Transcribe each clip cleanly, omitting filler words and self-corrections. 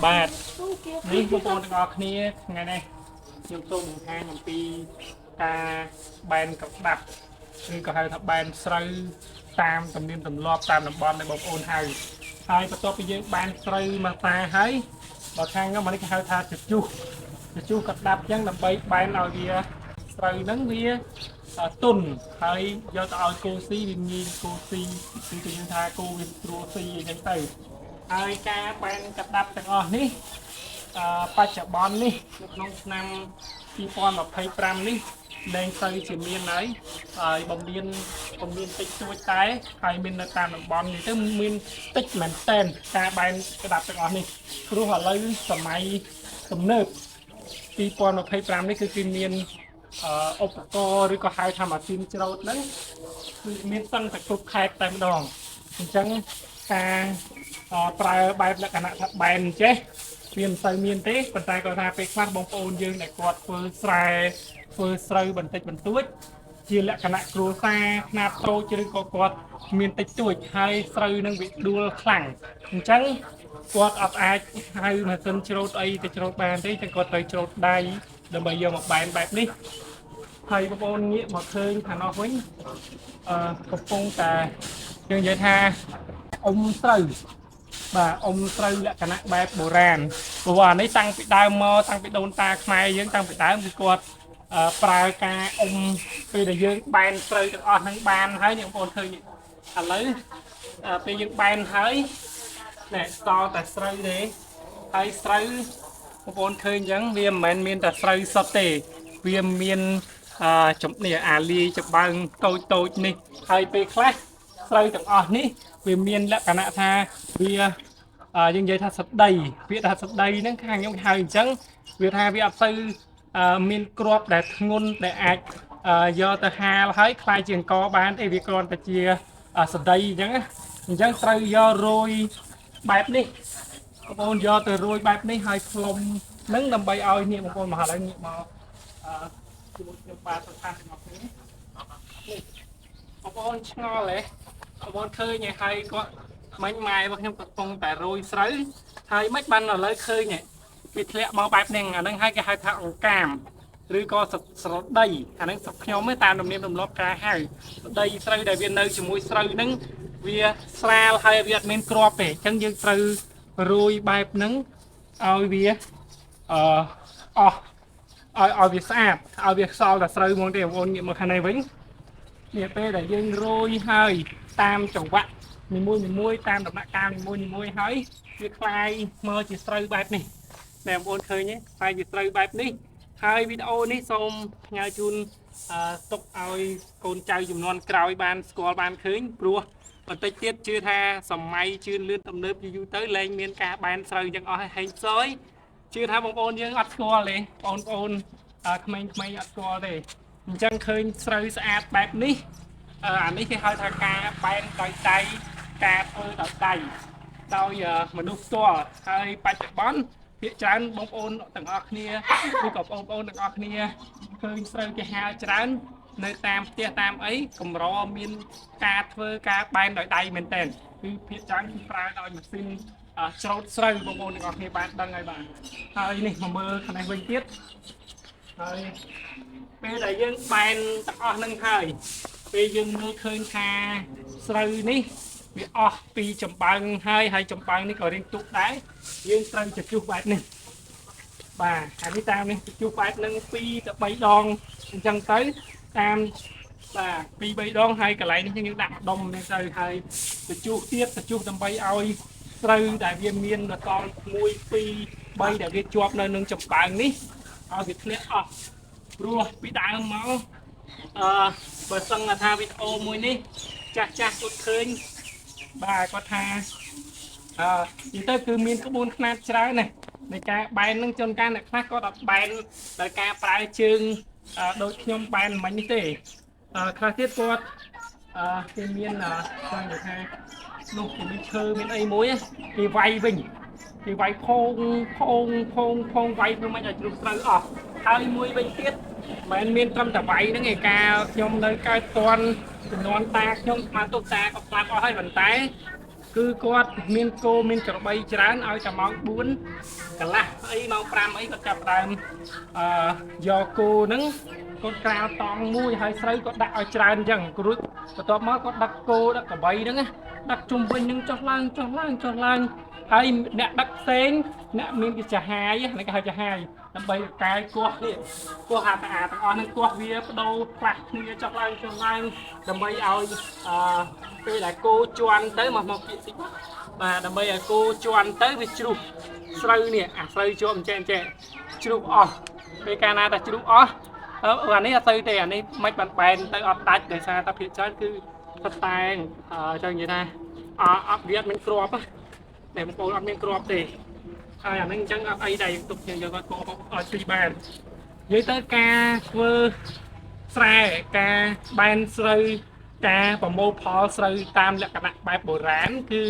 បាទនេះបងប្អូនទាំងអស់គ្នាថ្ងៃនេះខ្ញុំសូមបង្ហាញអំពីការបែនកក្តាប់ឬក៏ហៅថាបែនស្រូវតាមទំនៀមទម្លាប់តាមតំបន់ដែលបងប្អូនហៅហើយបន្ទាប់ពីយើងបែនស្រូវមកតាហើយដល់ខាងខ្ញុំនេះគេហៅថាជជុះកក្តាប់អញ្ចឹងដើម្បីបែនឲ្យវាស្រូវហ្នឹងវាទុនហើយយកទៅឲ្យគោស៊ីវាងាយគោស៊ីគឺគេយើងថាគោវាស្រួលស៊ីអញ្ចឹងទៅហើយការបែនកក្តាប់ទាំងអស់នេះបច្ចុប្បន្ននេះនៅក្នុងឆ្នាំ2025នេះលែងទៅជាមានហើយបំមានតិចតួចតែហើយមាននៅតាមតំបន់នេះទៅមានតិចមែនតែនការបែនក្តាប់ទាំងអស់នេះព្រោះឥឡូវសម័យទំនើប2025នេះគឺគេមានឧបករណ៍ឬក៏ហៅថាម៉ាស៊ីនច្រូតហ្នឹងគឺមានសឹងតែគ្រប់ខេត្តតែម្ដងអញ្ចឹងការប្រើបែបលក្ខណៈថាបែនចេះវាមិនសូវមានទេប៉ុន្តែគាត់ថាពេលខ្លះបងប្អូនយើងដែលគាត់ធ្វើស្រែធ្វើស្រូវបន្តិចបន្តួចជាលក្ខណៈគ្រួសារខ្នាតតូចឬក៏គាត់មានតិចតួចហើយស្រូវនឹងវាដួលខ្លាំងអញ្ចឹងគាត់អត់អាចហៅម៉ាស៊ីនច្រូតអីទៅច្រូតបានទេតែគាត់ត្រូវច្រូតដៃដើម្បីយកមកបែនបែបនេះហើយបងប្អូនងាកមកឃើញខាងនោះវិញកំពុងតែយើងនិយាយថាអ៊ុំស្រូវបាទអ៊ុំស្រូវលក្ខណៈបែបបុរាណព្រោះអានេះតាំងពីដើមមកតាំងពីដូនតាខ្មែរយើងតាំងពីដើមគឺគាត់ប្រើការអ៊ុំពេលដែលយើងបែនស្រូវទាំងអស់ហ្នឹងបានហើយបងប្អូនឃើញឥឡូវពេលយើងបែនហើយណែតតែស្រូវទេហើយស្រូវបងប្អូនឃើញអញ្ចឹងវាមិនមែនមានតែស្រូវសុទ្ធទេវាមានចំនេះអាលីចំបើងតូចនេះហើយពេលខ្លះស្រូវទាំងអស់នេះវាមានលក្ខណៈថាវាយើងនិយាយថាសដីវាថាសដីហ្នឹងខាងខ្ញុំហៅអញ្ចឹងវាថាវាអត់ទៅមានគ្រាប់ដែលធ្ងន់ដែលអាចយកទៅហាលហើយខ្លាយជាអង្គបានទេវាគ្រាន់តែជាសដីអញ្ចឹងត្រូវយករយបែបនេះបងប្អូនយកទៅរយបែបនេះហើយផ្លុំនឹងដើម្បីឲ្យនេះបងប្អូនមកហើយងាកមកជាមួយខ្ញុំបាទប្រកាសរបស់គ្នានេះបងប្អូនឆ្ងល់ហ៎បងប្អូនឃើញហើយគាត់ម៉ាញ់ម៉ែរបស់ខ្ញុំកំពុងតែរយស្រូវហើយមិនបានឥឡូវឃើញវាធ្លាក់មកបែបហ្នឹងអាហ្នឹងហើយគេហៅថាអង្កាមឬក៏ស្រដីអាហ្នឹងស្រុកខ្ញុំតាមទំនៀមទម្លាប់ការហៅស្រដីស្រូវដែលវានៅជាមួយស្រូវហ្នឹងវាស្រាលហើយវាអត់មានគ្រាប់ទេអញ្ចឹងយើងត្រូវរយបែបហ្នឹងឲ្យវាអស់ឲ្យវាស្អាតឲ្យវាខ្សល់តែស្រូវហ្មងទេបងប្អូនងាកមកខាងនេះវិញនេះពេលដែលយើងរយហើយតាមចង្វាក់នីមួយតាមដំណាក់កាលនីមួយហើយវាคล้ายមកជាស្រូវបែបនេះតែបងប្អូនឃើញទេคล้ายជាស្រូវបែបនេះហើយវីដេអូនេះសូមផ្ញើជូនទុកឲ្យកូនចៅចំនួនក្រោយបានស្គាល់បានឃើញព្រោះបន្តិចទៀតជឿថាសម័យជឿនលឿនទំនើបយូរទៅលែងមានការបែនស្រូវយ៉ាងអស់ហើយហេងសយជឿថាបងប្អូនយើងអត់ស្គាល់ទេបងប្អូនក្មេងៗអត់ស្គាល់ទេអញ្ចឹងឃើញស្រូវស្អាតបែបនេះអានេះគេហៅថាការបែនដោយដៃការធ្វើដោយដៃដោយមនុស្សផ្ទាល់ហើយបច្ចុប្បន្នភាគច្រើនបងប្អូនទាំងអស់គ្នាឬក៏បងប្អូនទាំងអស់គ្នាឃើញស្រូវគេហាលច្រើននៅតាមផ្ទះតាមអីកម្រមានការធ្វើការបែនដោយដៃមែនតើគឺភាគច្រើនគឺប្រើដោយម៉ាស៊ីនច្រូតស្រូវបងប្អូនទាំងអស់គ្នាបានដឹងហើយបាទហើយនេះមកមើលខាងនេះវិញទៀតហើយពេលដែលយើងបែនទាំងអស់នឹងហើយពេលយើងមើលឃើញថាស្រូវនេះវាអស់ពីចម្បាំងហើយចម្បាំងនេះក៏រៀងទុកដែរយើងត្រូវជជុះបែបនេះបាទហើយនេះតាមនេះជជុះបែបនឹង2ទៅ3ដងអញ្ចឹងទៅតាមបាទ2 3ដងហើយកន្លែងនេះយើងដាក់ម្ដុំនេះទៅហើយជជុះទៀតជជុះដើម្បីឲ្យស្រូវដែលវាមានដល់1 2 3ដែលវាជាប់នៅនឹងចម្បាំងនេះឲ្យវាធ្លាក់អស់ព្រោះពីដើមមកបើសិនថាវីដេអូមួយនេះចាស់គាត់ឃើញបាទគាត់ថានិយាយទៅគឺមានក្បួនខ្នាតច្រើនណាស់នៃការបែននឹងជួនកាលអ្នកខ្លះគាត់អត់បែនដោយការប្រើជើងដូចខ្ញុំបែនមិញនេះទេខ្លះទៀតគាត់គេមានចង់និយាយថានោះគេមានឈើមានអីមួយគេវាយវិញគេវាយផោងវាយធ្វើមិនឲ្យជ្រុះស្រូវអស់ហើយមួយវិញទៀតមិនមានត្រឹមតែវាយហ្នឹងឯការខ្ញុំនៅកើតតន់ចំនួនតាខ្ញុំស្មានទុកតាក៏ស្លាប់អស់ហើយប៉ុន្តែ គឺគាត់មានគោមានក្របីច្រើនឲ្យតែម៉ោង4កន្លះអីម៉ោង5អីគាត់ចាប់ដើមយកគោហ្នឹងគាត់ក្រាលតង់មួយហើយស្រូវគាត់ដាក់ឲ្យច្រើនអញ្ចឹងគ្រួចបន្ទាប់មកគាត់ដឹកគោដឹកក្របីហ្នឹងដឹកជុំវិញហ្នឹងចុះឡើងហើយអ្នកដឹកផ្សេងអ្នកមានគេចាហាយហ្នឹងគេហៅចាហាយដើម្បីកាយគាស់នេះគាស់អាទាំងអស់ហ្នឹងគាស់វាបដូរផ្លាស់គ្នាចុះឡើងដើម្បីឲ្យពេលដែលគោជន់ទៅមកពាក្យតិចបាទដើម្បីឲ្យគោជន់ទៅវាជ្រុះស្រូវនេះអាស្រូវជាប់ចេះជ្រុះអស់ពេលកាលណាតែជ្រុះអស់អានេះអត់ទៅទេអានេះមិនបានបែនទៅអត់ដាច់ដោយសារតែភាគច្រើនគឺផតតែងចង់និយាយថាអត់វាអត់មានគ្រាប់តែបងប្អូនអត់មានគ្រាប់ទេហើយអានេះអញ្ចឹងអត់អីដែរយើងទុកយើងយកគាត់មកឲ្យទីបាននិយាយទៅការធ្វើស្រែការបែនស្រូវការប្រមូលផលស្រូវតាមលក្ខណៈបែបបុរាណគឺ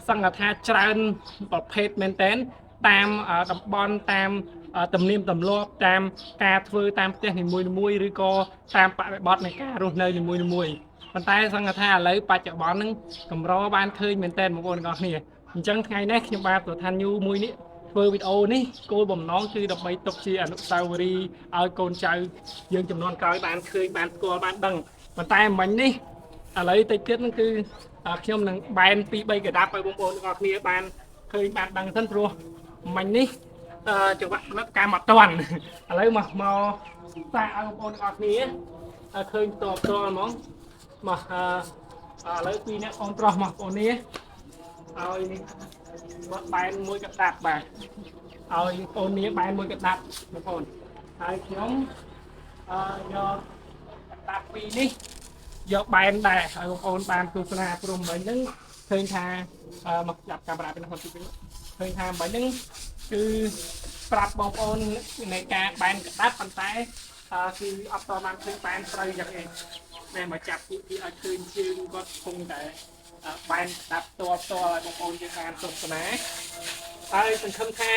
សង្កត់ថាច្រើនប្រភេទមែនទែនតាមតំបន់តាមទំនៀមទម្លាប់តាមការធ្វើតាមផ្ទះនីមួយៗឬក៏តាមបរិបទនៃការរស់នៅនីមួយៗប៉ុន្តែសង្កត់ថាឥឡូវបច្ចុប្បន្នហ្នឹងកម្របានឃើញមែនទែនបងប្អូនទាំងអស់គ្នាអញ្ចឹងថ្ងៃនេះខ្ញុំបាទប្រធានយូមួយនេះធ្វើវីដេអូនេះគោលបំណងគឺដើម្បីទុកជាអនុស្សាវរីយ៍ឲ្យកូនចៅយើងចំនួនក្រោយបានឃើញបានស្គាល់បានដឹងប៉ុន្តែមិញនេះឥឡូវតិចទៀតហ្នឹងគឺខ្ញុំនឹងបែន2 3កដាប់ឲ្យបងប្អូនទាំងអស់គ្នាបានឃើញបានដឹងសិនព្រោះមិញនេះចង្វាក់ផលិតការមកតាន់ឥឡូវមកសាកឲ្យបងប្អូនទាំងអស់គ្នាឃើញតបហ្មងមកឥឡូវពីអ្នកបងប្រុសមកបងប្អូននេះឲ្យនេះមកបែនមួយកដាប់បាទឲ្យបងប្អូននេះបែនមួយកដាប់បងប្អូនហើយខ្ញុំយកកដាប់ពីរនេះយកបែនដែរឲ្យបងប្អូនបានទស្សនាព្រមមិញហ្នឹងឃើញថាមកចាប់កាមេរ៉ាពីហ្នឹងទៀតឃើញថាមិញហ្នឹងគឺប្រាប់បងប្អូននៃការបែនកដាប់ប៉ុន្តែគឺអត់តបានឃើញបែនស្រូវយ៉ាងនេះតែមកចាប់ពីឲ្យឃើញជើងគាត់គង់តែបែនកដាប់តឲ្យបងប្អូនយើងបានទស្សនាហើយសង្ឃឹមថា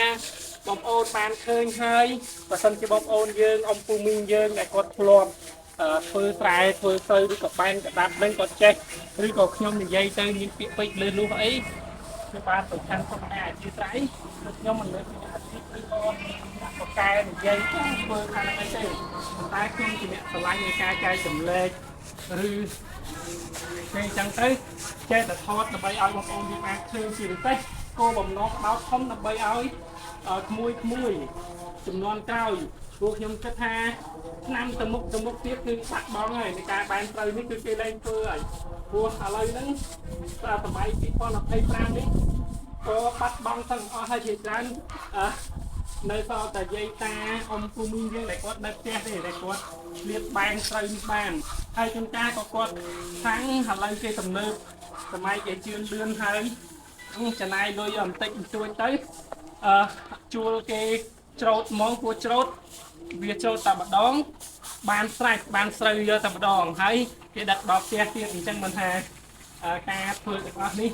បងប្អូនបានឃើញហើយបើសិនជាបងប្អូនយើងអំពូមីងយើងដែលគាត់ធ្លាប់ធ្វើស្រែធ្វើស្រូវឬក៏បែនកដាប់នឹងគាត់ចេះឬក៏ខ្ញុំនិយាយទៅមានពាក្យពេចន៍លើសលុះអីខ្ញុំបានទៅខាងសុខអាអាជីវត្រៃខ្ញុំមិនលើកពីអាជីពឬក៏បកកែនិយាយធ្វើខាងអីទេប៉ុន្តែខ្ញុំជាអ្នកឆ្លាញ់នៃការចែកចម្លែកឬពេលអញ្ចឹងទៅចេះតែថតដើម្បីឲ្យបងប្អូនយើងអាចឃើញជាពិសេសគោលបំណងបោកធំដើម្បីឲ្យក្មួយចំនួនក្រោយព្រោះខ្ញុំគិតថាឆ្នាំទៅមុខទៀតគឺបាក់បង់ហើយនៃការបែនស្រូវនេះគឺគេលែងធ្វើហើយព្រោះឥឡូវហ្នឹងសម័យ2025នេះក៏បាត់បង់ទាំងអស់ហើយជាច្រើននៅសល់តែយាយតាអំពូមីងយើងដែលគាត់នៅផ្ទះទេដែលគាត់លៀបបែនស្រូវនេះបានហើយជួនកាលក៏គាត់ខាងឥឡូវគេទំនើបសម័យគេជឿនលឿនហើយចំណាយលុយបន្តិចបន្តួចទៅជួលគេច្រូតហ្មងគួរច្រូតវាច្រូតតែម្ដងបានស្រេចបានស្រូវយកតែម្ដងហើយគេដឹកដល់ផ្ទះទៀតអញ្ចឹងមិនថាការធ្វើទាំងអស់នេះ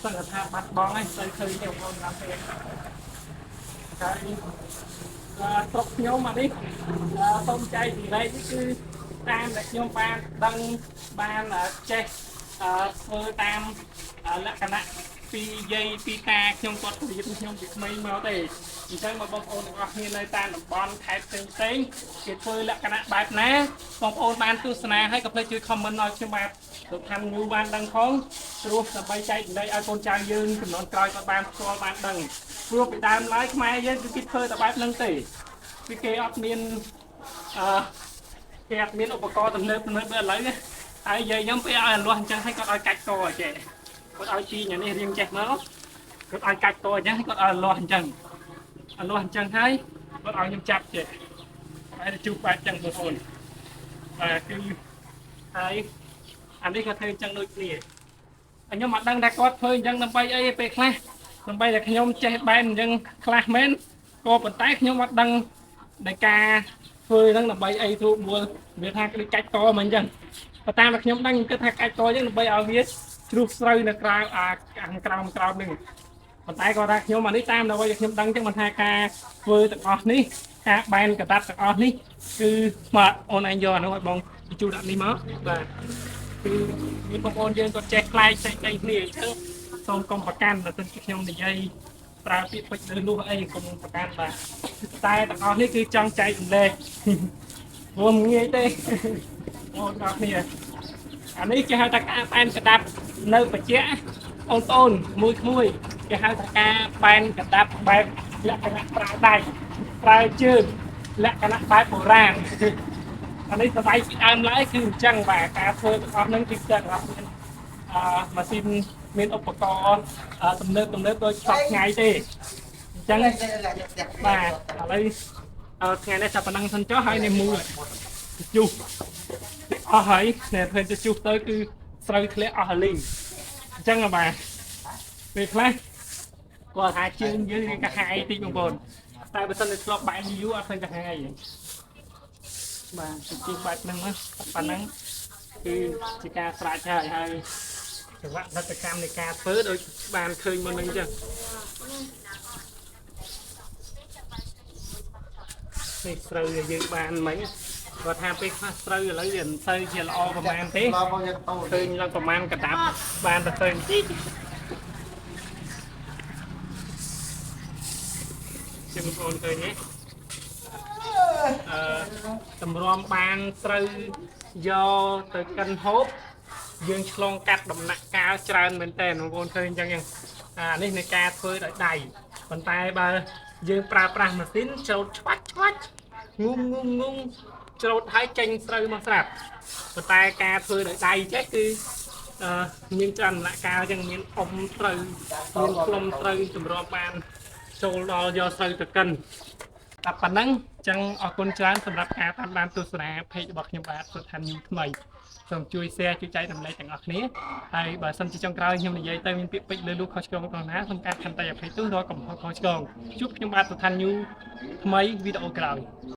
សង្កត់ថាបាត់បង់ហើយទៅឃើញទេបងប្អូនតាមទេហើយស្រុកខ្ញុំអានេះសូមចែកពីរនេះគឺតាមដែលខ្ញុំបានដឹងបានចេះធ្វើតាមលក្ខណៈពីយាយពីតាខ្ញុំគាត់រៀនខ្ញុំពីក្មេងមកទេអញ្ចឹងបងប្អូនទាំងអស់គ្នានៅតាមតំបន់ខេត្តផ្សេងគេធ្វើលក្ខណៈបែបណាបងប្អូនបានទស្សនាហើយកុំភ្លេចជួយ comment ឲ្យខ្ញុំបាទលោកថានយូបានដឹងផងព្រោះដើម្បីចែកចម្លែកឲ្យកូនចៅយើងចំនួនក្រោយគាត់បានស្គាល់បានដឹងព្រោះពីដើមឡើយខ្មែរយើងគឺគេធ្វើតែបែបហ្នឹងទេពីគេអត់មានគេអត់មានឧបករណ៍ទំនើបដូចឥឡូវណាហើយយាយខ្ញុំពេលឲ្យអលាស់អញ្ចឹងឲ្យគាត់ឲ្យកាច់កអចេះគាត់ឲ្យជីញនេះរៀងចេះមកគាត់ឲ្យកាច់កអញ្ចឹងគាត់ឲ្យអលាស់អញ្ចឹងហើយគាត់ឲ្យខ្ញុំចាប់ចេះហើយទៅជួបបែបអញ្ចឹងបងប្អូនបាទគឺហើយអានេះគាត់ធ្វើអញ្ចឹងដូចគ្នាខ្ញុំអត់ដឹងថាគាត់ធ្វើអញ្ចឹងដើម្បីអីពេលខ្លះដើម្បីតែខ្ញុំចេះបែបអញ្ចឹងខ្លះមែនក៏ប៉ុន្តែខ្ញុំអត់ដឹងនៃការធ្វើហ្នឹងដើម្បីអីទូមួយវាថាគេកាច់កមកអញ្ចឹងប៉ុន្តែមកខ្ញុំដឹងខ្ញុំគិតថាកាច់កអញ្ចឹងដើម្បីឲ្យវាជ្រុះស្រូវនៅក្រៅខាងក្រោមហ្នឹងប៉ុន្តែគាត់ថាខ្ញុំអានេះតាមអ្វីដែលខ្ញុំដឹងអញ្ចឹងមិនថាការធ្វើទាំងអស់នេះការបែនកដាប់ទាំងអស់នេះគឺមកអូនឯងយកអានោះឲ្យបងជូតដាក់នេះមកបាទ គឺមានបងប្អូនយើងគាត់ចេះខ្លាយផ្សេងៗគ្នាអញ្ចឹងសូមកុំប្រកាន់ដល់ទៅខ្ញុំនិយាយប្រើពាក្យពេចន៍លើលុះអីកុំប្រកាន់បាទតែទាំងអស់នេះគឺចង់ចែករំលែកព្រោះមិនងាយទេបងប្អូនគ្នាអានេះគេហៅថាការបែនកដាប់នៅបច្ចៈអូនក្មួយគេហៅថាការបែនកដាប់បែបលក្ខណៈប្រើដៃប្រើជើងលក្ខណៈបែបបុរាណអានេះស្បែកពីដើមឡើយគឺអញ្ចឹងបាទការធ្វើទាំងអស់ហ្នឹងគឺចឹងអត់មានម៉ាស៊ីនមានឧបករណ៍ទំនើបដូចសពថ្ងៃទេអញ្ចឹងបាទឥឡូវថ្ងៃនេះតែប៉ុណ្ណឹងសិនចុះហើយនេះមូលជុះអស់ហើយអ្នកធ្វើទៅជុះទៅគឺស្រូវធ្លាក់អស់ហើយលីងអញ្ចឹងបាទពេលខ្លះគាត់ថាជើងយើងកាហាយតិចបងប្អូនតែបើសិនតែធ្លាប់បែកយូរអត់ឃើញកាហាយទេបាទជិះបែបហ្នឹងប៉ុណ្ណឹងគឺជាការស្រាច់ហើយចង្វាក់ផលិតកម្មនៃការធ្វើដូចបានឃើញមុនហ្នឹងអញ្ចឹងនេះស្រូវយើងបានមិញគាត់ថាពេលខ្លះស្រូវឥឡូវវាមិនទៅជាល្អប្រហែលទេឃើញឡើងប្រហែលកដាប់បានតែឃើញតិចជាបងប្អូនឃើញទេតម្រាំបានស្រូវយកទៅកិនហូបយើងឆ្លងកាត់ដំណាក់កាលច្រើនមែនតើបងប្អូនឃើញអញ្ចឹងអានេះនៃការធ្វើដោយដៃប៉ុន្តែបើយើងប្រើប្រាស់ម៉ាស៊ីនច្រូតឆ្វាច់ងុំច្រូតឲ្យចេញស្រូវមកស្រាប់ប៉ុន្តែការធ្វើដោយដៃចេះគឺមានច្រើនដំណាក់កាលអញ្ចឹងមានអុំស្រូវមានផ្លុំស្រូវតម្រាំបានចូលដល់យកស្រូវទៅកិនតែប៉ុណ្ណឹងអញ្ចឹងអរគុណច្រើនសម្រាប់ការតាមដានទស្សនាเพจរបស់ខ្ញុំបាទសុថានីថ្មីសូមជួយ share ជួយចែករំលែកទាំងអស់គ្នាហើយបើសិនជាចុងក្រោយខ្ញុំនិយាយទៅមានពាក្យពេចន៍លើលូខុសឆ្គងទៅណាសូមការខន្តីអភ័យទោសរាល់កំហុសខុសឆ្គងជួបខ្ញុំបាទសុថានីថ្មីវីដេអូក្រោយ